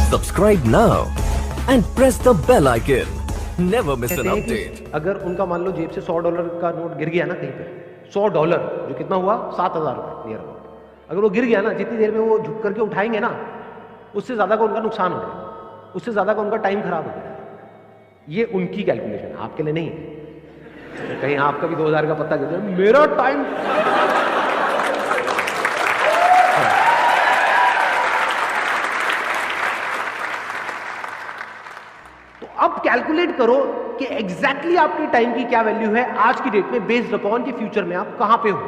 Subscribe now and press the bell icon. Never miss an update. अगर उनका मान लो जेब से $100 का नोट गिर गया ना कहीं पे, $100 जो कितना हुआ 7,000 रुपए नियर अबाउट, अगर वो गिर गया ना, जितनी देर में वो झुक करके उठाएंगे ना, उससे ज्यादा का उनका नुकसान हो गया, उससे ज्यादा का उनका टाइम खराब हो गया। ये उनकी कैलकुलेशन, आपके लिए नहीं है। कहीं आपका भी 2000 का पत्ता गिर जाए, मेरा टाइम अब कैलकुलेट करो कि एग्जैक्टली आपके टाइम की क्या वैल्यू है आज की डेट में, बेस्ड अपॉन कि फ्यूचर में आप कहां पे हो।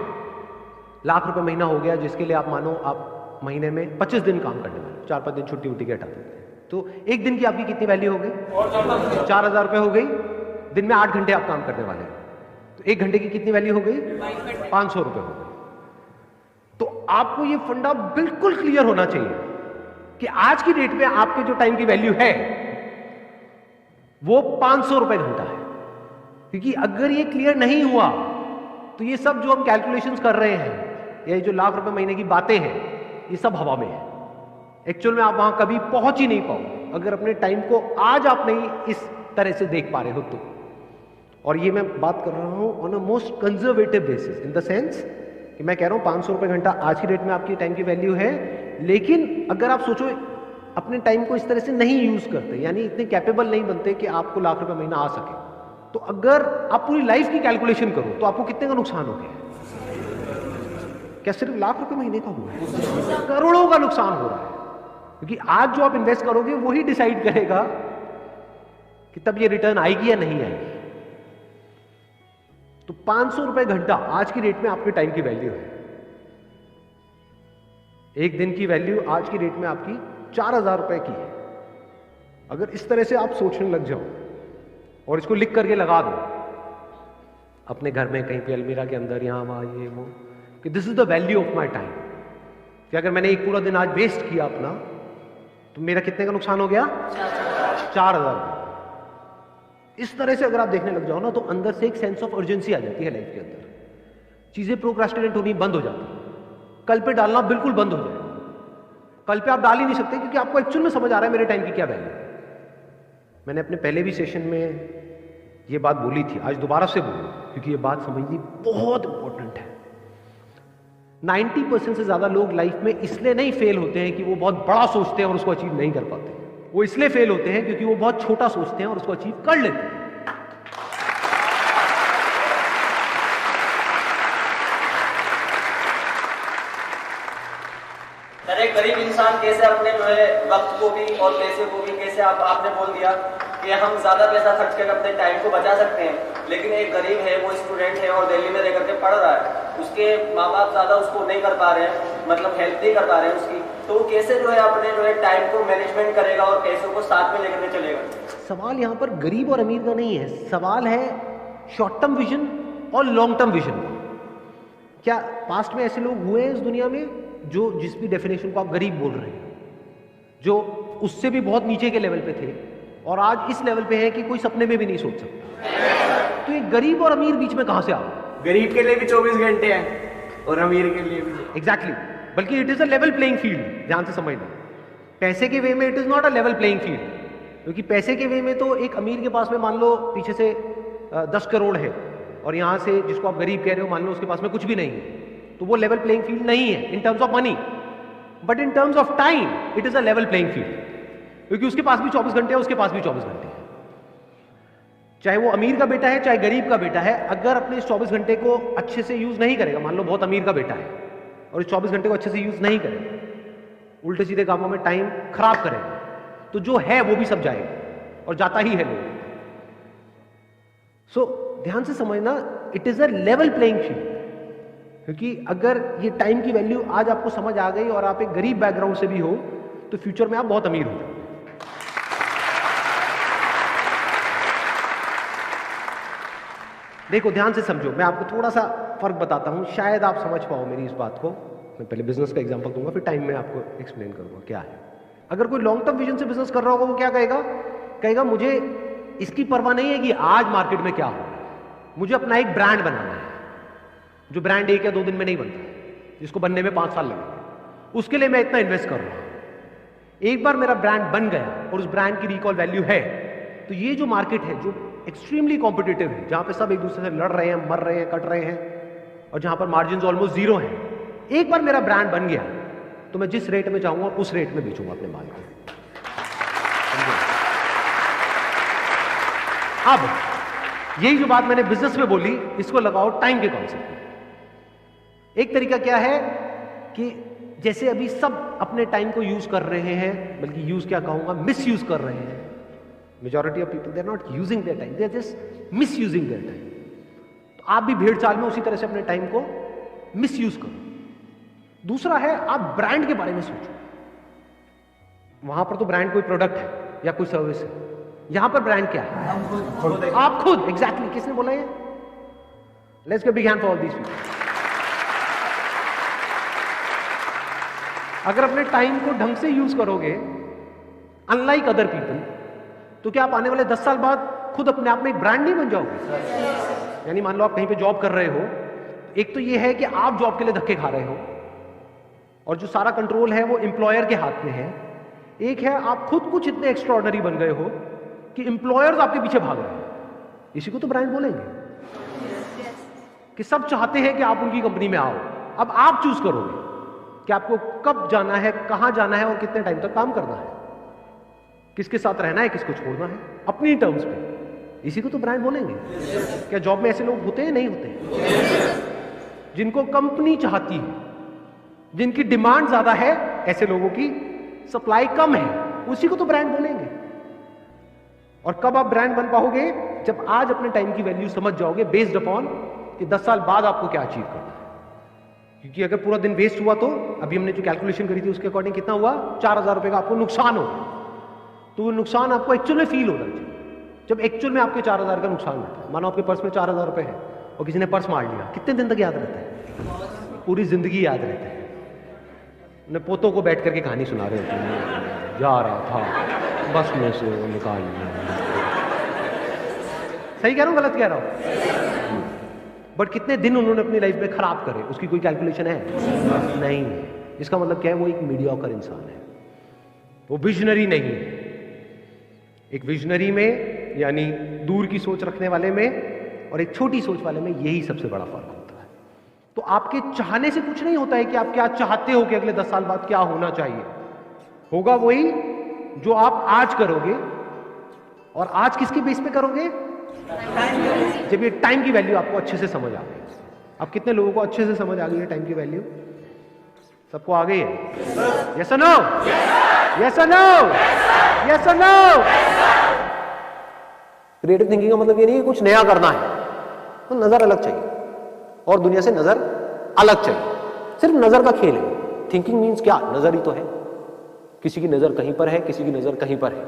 लाख रुपए महीना हो गया, जिसके लिए आप मानो आप महीने में 25 दिन काम करने वाले, 4-5 दिन छुट्टी उट्टी के हटा देते हैं, तो एक दिन की आपकी कितनी वैल्यू हो गई? 4,000 रुपए हो गई। दिन में 8 घंटे आप काम करने वाले हैं, तो 1 घंटे की कितनी वैल्यू हो गई? 500 रुपए हो गई। तो आपको ये फंडा बिल्कुल क्लियर होना चाहिए कि आज की डेट में आपके जो टाइम की वैल्यू है वो 500 रुपए घंटा है। क्योंकि अगर ये क्लियर नहीं हुआ तो ये सब जो हम कैलकुलेशंस कर रहे हैं, ये जो लाख रुपए महीने की बातें हैं, ये सब हवा में है। एक्चुअल में आप वहां कभी पहुंच ही नहीं पाओ अगर अपने टाइम को आज आप नहीं इस तरह से देख पा रहे हो तो। और ये मैं बात कर रहा हूं on a most conservative basis, in the sense कि मैं कह रहा हूं 500 रुपए घंटा आज की डेट में आपकी टाइम की वैल्यू है। लेकिन अगर आप सोचो अपने टाइम को इस तरह से नहीं यूज करते, यानी इतने कैपेबल नहीं बनते कि आपको लाख रुपए महीना आ सके, तो अगर आप पूरी लाइफ की कैलकुलेशन करो तो आपको कितने का नुकसान हो गया? क्या सिर्फ लाख रुपए महीने का हुआ है? करोड़ों का नुकसान हो रहा है। क्योंकि आज जो आप इन्वेस्ट करोगे वही डिसाइड करेगा कि तब ये रिटर्न आएगी या नहीं आएगी। तो 500 रुपए घंटा आज की डेट में आपके टाइम की वैल्यू है। एक दिन की वैल्यू आज की डेट में आपकी 4,000 रुपए की है। अगर इस तरह से आप सोचने लग जाओ और इसको लिख करके लगा दो अपने घर में कहीं पे अलमीरा के अंदर, यहां वहां ये वो, कि this is the value of my time, कि अगर मैंने एक पूरा दिन आज वेस्ट किया अपना तो मेरा कितने का नुकसान हो गया? 4,000 रुपए। इस तरह से अगर आप देखने लग जाओ ना, तो अंदर से एक सेंस ऑफ अर्जेंसी आ जाती है लाइफ के अंदर। चीजें प्रोक्रास्टिनेट होनी बंद हो जाती है, कल पे डालना बिल्कुल बंद हो जाए। कल पे आप डाल ही नहीं सकते क्योंकि आपको एक्चुअल में समझ आ रहा है मेरे टाइम की क्या वैल्यू। मैंने अपने पहले भी सेशन में ये बात बोली थी, आज दोबारा से बोलूं क्योंकि ये बात समझनी बहुत इंपॉर्टेंट है। 90% से ज्यादा लोग लाइफ में इसलिए नहीं फेल होते हैं कि वो बहुत बड़ा सोचते हैं और उसको अचीव नहीं कर पाते। वो इसलिए फेल होते हैं क्योंकि वो बहुत छोटा सोचते हैं और उसको अचीव कर लेते हैं। एक गरीब इंसान कैसे अपने जो है वक्त को भी और पैसे को भी कैसे आपने बोल दिया कि हम ज्यादा पैसा खर्च करके अपने टाइम को बचा सकते हैं, लेकिन एक गरीब है, वो स्टूडेंट है और दिल्ली में रह करके पढ़ रहा है, उसके माँ बाप ज्यादा उसको नहीं कर पा रहे हैं, मतलब हेल्प नहीं कर पा रहे हैं उसकी, तो वो कैसे जो है अपने जो है टाइम को मैनेजमेंट करेगा और पैसों को साथ में लेकर के चलेगा? सवाल यहाँ पर गरीब और अमीर का नहीं है, सवाल है शॉर्ट टर्म विजन और लॉन्ग टर्म विजन का। क्या पास्ट में ऐसे लोग हुए हैं इस दुनिया में जो जिस भी डेफिनेशन को आप गरीब बोल रहे हैं, जो उससे भी बहुत नीचे के लेवल पे थे और आज इस लेवल पे है कि कोई सपने में भी नहीं सोच सकता? तो ये गरीब और अमीर बीच में कहां से आ गए? गरीब के लिए भी 24 घंटे हैं और अमीर के लिए भी। एग्जैक्टली, बल्कि it is a level playing field. ध्यान से समझना, पैसे के वे में it is not a level playing field. क्योंकि पैसे के वे में तो एक अमीर के पास में मान लो पीछे से 10 करोड़ है और यहां से जिसको आप गरीब कह रहे हो मान लो उसके पास में कुछ भी नहीं है, तो वो लेवल प्लेइंग फील्ड नहीं है in terms of money. But in terms of time it is a level playing field, क्योंकि उसके पास भी 24 घंटे है, उसके पास भी 24 घंटे है। चाहे वो अमीर का बेटा है चाहे गरीब का बेटा है, अगर अपने इस 24 घंटे को अच्छे से यूज नहीं करेगा, मान लो बहुत अमीर का बेटा है और इस 24 घंटे को अच्छे से यूज नहीं करेगा, उल्टे सीधे कामों में टाइम खराब करेगा, तो जो है वो भी सब जाएगा और जाता ही है लोग। सो ध्यान से समझना, it is a level playing field. क्योंकि अगर ये टाइम की वैल्यू आज आपको समझ आ गई और आप एक गरीब बैकग्राउंड से भी हो, तो फ्यूचर में आप बहुत अमीर हो जाओगे। देखो ध्यान से समझो, मैं आपको थोड़ा सा फर्क बताता हूं, शायद आप समझ पाओ मेरी इस बात को। मैं पहले बिजनेस का एग्जांपल दूंगा, फिर टाइम में आपको एक्सप्लेन करूंगा क्या है। अगर कोई लॉन्ग टर्म विजन से बिजनेस कर रहा होगा, वो क्या कहेगा मुझे इसकी परवाह नहीं है कि आज मार्केट में क्या हो, मुझे अपना एक ब्रांड बनाना है, जो ब्रांड 1 या 2 दिन में नहीं बनता, जिसको बनने में 5 साल लगेंगे, उसके लिए मैं इतना इन्वेस्ट कर रहा हूं। एक बार मेरा ब्रांड बन गया और उस ब्रांड की रिकॉल वैल्यू है, तो ये जो मार्केट है जो एक्सट्रीमली कॉम्पिटिटिव है, जहां पे सब एक दूसरे से लड़ रहे हैं, मर रहे हैं, कट रहे हैं, और जहां पर मार्जिन ऑलमोस्ट जीरो है, एक बार मेरा ब्रांड बन गया तो मैं जिस रेट में चाहूंगा उस रेट में बेचूंगा अपने माल को। अब यही जो बात मैंने बिजनेस में बोली, इसको लगाओ टाइम के कॉन्सेप्ट में। एक तरीका क्या है कि जैसे अभी सब अपने टाइम को यूज कर रहे हैं, बल्कि यूज क्या कहूंगा, मिस यूज कर रहे हैं। Majority of people they are not using their time, they are just misusing their time. तो आप भी भेड़ चाल में उसी तरह से अपने टाइम को मिस यूज करो। दूसरा है, आप ब्रांड के बारे में सोचो। वहां पर तो ब्रांड कोई प्रोडक्ट है या कोई सर्विस है, यहां पर ब्रांड क्या है? आप खुद। एग्जैक्टली किसने बोला ये? Let's give big hand for all these people. अगर अपने टाइम को ढंग से यूज करोगे, अनलाइक अदर पीपल, तो क्या आप आने वाले 10 साल बाद खुद अपने आप में एक ब्रांड नहीं बन जाओगे? यानी मान लो आप कहीं पे जॉब कर रहे हो, एक तो ये है कि आप जॉब के लिए धक्के खा रहे हो और जो सारा कंट्रोल है वो एम्प्लॉयर के हाथ में है। एक है आप खुद कुछ इतने एक्स्ट्राऑर्डिनरी बन गए हो कि एम्प्लॉयर्स आपके पीछे भाग रहे हैं। इसी को तो ब्रांड बोलेंगे, कि सब चाहते हैं कि आप उनकी कंपनी में आओ। अब आप चूज करोगे कि आपको कब जाना है, कहां जाना है और कितने टाइम तक काम करना है, किसके साथ रहना है, किसको छोड़ना है, अपनी टर्म्स पे। इसी को तो ब्रांड बोलेंगे। क्या जॉब में ऐसे लोग होते हैं? नहीं होते। जिनको कंपनी चाहती है, जिनकी डिमांड ज्यादा है, ऐसे लोगों की सप्लाई कम है, उसी को तो ब्रांड बोलेंगे। और कब आप ब्रांड बन पाओगे? जब आज अपने टाइम की वैल्यू समझ जाओगे, बेस्ड अपॉन कि 10 साल बाद आपको क्या अचीव करना है। क्योंकि अगर पूरा दिन वेस्ट हुआ तो अभी हमने जो कैलकुलेशन करी थी उसके अकॉर्डिंग कितना हुआ? 4000 रुपए का आपको नुकसान हो गया। तो वो नुकसान आपको एक्चुअल में फील होना चाहिए। जब एक्चुअल में आपके 4000 का नुकसान होता है, मानो आपके पर्स में 4000 रुपए है और किसी ने पर्स मार लिया, कितने दिन तक याद रहता है? पूरी जिंदगी याद रहता है। अपने पोतों को बैठ करके कहानी सुना रहे होते हैं, जा रहा था बस में से निकाल लिया। सही कह रहा हूं, गलत कह रहा हूं? बट कितने दिन उन्होंने अपनी लाइफ में खराब करे, उसकी कोई कैलकुलेशन है? नहीं। इसका मतलब क्या है? वो एक मीडियोकर इंसान है, वो विजनरी नहीं है। एक विजनरी में, यानी दूर की सोच रखने वाले में, और एक छोटी सोच वाले में, यही सबसे बड़ा फर्क होता है। तो आपके चाहने से कुछ नहीं होता है कि आप क्या चाहते हो कि अगले 10 साल बाद क्या होना चाहिए। होगा वही जो आप आज करोगे। और आज किसके बेस पे करोगे? जब ये टाइम की वैल्यू आपको अच्छे से समझ आ गई। अब कितने लोगों को अच्छे से समझ आ गई है टाइम की वैल्यू? सबको आ गई है? यस और नो? यस और नो? यस और नो? क्रिएटिव थिंकिंग का मतलब ये नहीं कि कुछ नया करना है, तो नजर अलग चाहिए और दुनिया से नजर अलग चाहिए। सिर्फ नजर का खेल है। थिंकिंग मीन्स क्या? नजर ही तो है। किसी की नजर कहीं पर है, किसी की नजर कहीं पर है।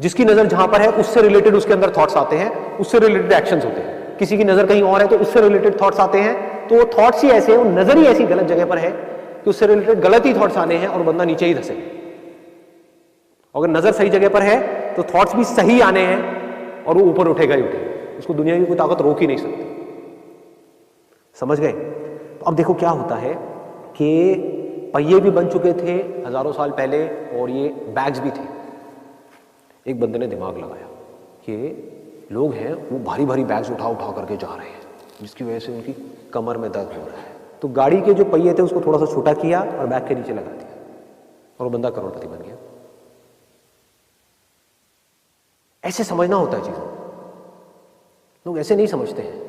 जिसकी नजर जहां पर है उससे रिलेटेड उसके अंदर थॉट्स आते हैं, उससे रिलेटेड एक्शंस होते हैं। किसी की नजर कहीं और है तो उससे रिलेटेड थॉट्स आते हैं। तो वो थॉट्स ही ऐसे हैं, वो नजर ही ऐसी गलत जगह पर है कि उससे रिलेटेड गलत ही थॉट्स आने हैं और बंदा नीचे ही धसे। अगर नजर सही जगह पर है तो थॉट्स भी सही आने हैं और वो ऊपर उठेगा ही उठेगा। उसको दुनिया की कोई ताकत रोक ही नहीं सकती। समझ गए? तो अब देखो क्या होता है कि पहिए भी बन चुके थे हजारों साल पहले और ये बैग्स भी थे। एक बंदे ने दिमाग लगाया कि लोग हैं वो भारी भारी बैग्स उठा उठा करके जा रहे हैं, जिसकी वजह से उनकी कमर में दर्द हो रहा है। तो गाड़ी के जो पहिए थे उसको थोड़ा सा छोटा किया और बैग के नीचे लगा दिया और वो बंदा करोड़पति बन गया। ऐसे समझना होता है चीजों। लोग ऐसे नहीं समझते हैं।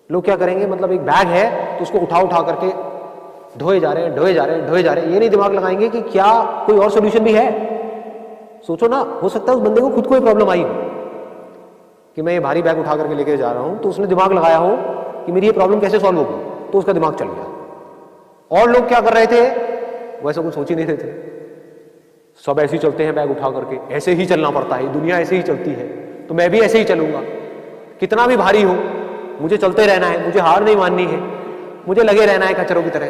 लोग क्या करेंगे, मतलब एक बैग है तो उसको उठा उठा करके ढोए जा रहे हैं, ढोए जा रहे हैं, ढोए जा रहे हैं। ये नहीं दिमाग लगाएंगे कि क्या कोई और सोल्यूशन भी है। सोचो ना, हो सकता है उस बंदे को खुद कोई प्रॉब्लम आई हो कि मैं ये भारी बैग उठा करके लेके जा रहा हूं, तो उसने दिमाग लगाया हो कि मेरी ये प्रॉब्लम कैसे सॉल्व होगी, तो उसका दिमाग चल गया। और लोग क्या कर रहे थे, वो ऐसा कुछ सोच ही नहीं रहे थे। सब ऐसे ही चलते हैं बैग उठा करके, ऐसे ही चलना पड़ता है, दुनिया ऐसे ही चलती है तो मैं भी ऐसे ही चलूंगा। कितना भी भारी हो मुझे चलते रहना है, मुझे हार नहीं माननी है, मुझे लगे रहना है कचरों की तरह।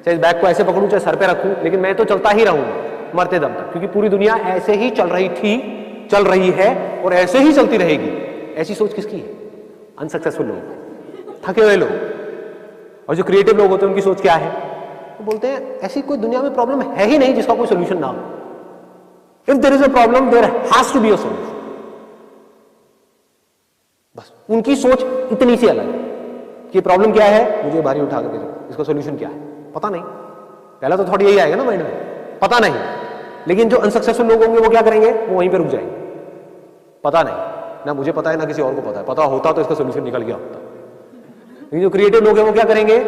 चाहे इस बैग को ऐसे पकड़ूं चाहे सर पे रखूं, लेकिन मैं तो चलता ही रहूंगा मरते दम तक, क्योंकि पूरी दुनिया ऐसे ही चल रही थी, चल रही है और ऐसे ही चलती रहेगी। ऐसी सोच किसकी है? अनसक्सेसफुल लोग, थके हुए लोग। और जो क्रिएटिव लोग होते हैं उनकी सोच क्या है? वो बोलते हैं ऐसी कोई दुनिया में प्रॉब्लम है ही नहीं जिसका कोई सोल्यूशन ना हो। If there is a problem there has to be a solution. बस उनकी सोच इतनी सी अलग है कि प्रॉब्लम क्या है, मुझे भारी उठा करके दो, इसका सॉल्यूशन क्या है पता नहीं। पहला तो थॉट यही आएगा ना माइंड में, पता नहीं। लेकिन जो अनसक्सेसफुल लोग होंगे वो क्या करेंगे, वो वहीं पे रुक जाएंगे, पता नहीं, ना मुझे पता है ना किसी और को पता है, पता होता तो इसका सॉल्यूशन निकल गया होता। लेकिन जो क्रिएटिव लोग हैं वो क्या करेंगे,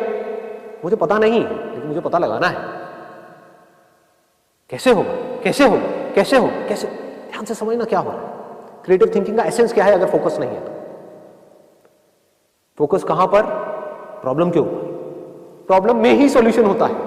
मुझे पता नहीं लेकिन मुझे पता लगाना है, कैसे होगा कैसे होगा कैसे होगा कैसे, ध्यान से समझना क्या हो रहा है। क्रिएटिव थिंकिंग का एसेंस क्या है अगर फोकस नहीं है तो? फोकस कहां पर, प्रॉब्लम के ऊपर, प्रॉब्लम में ही सॉल्यूशन होता है।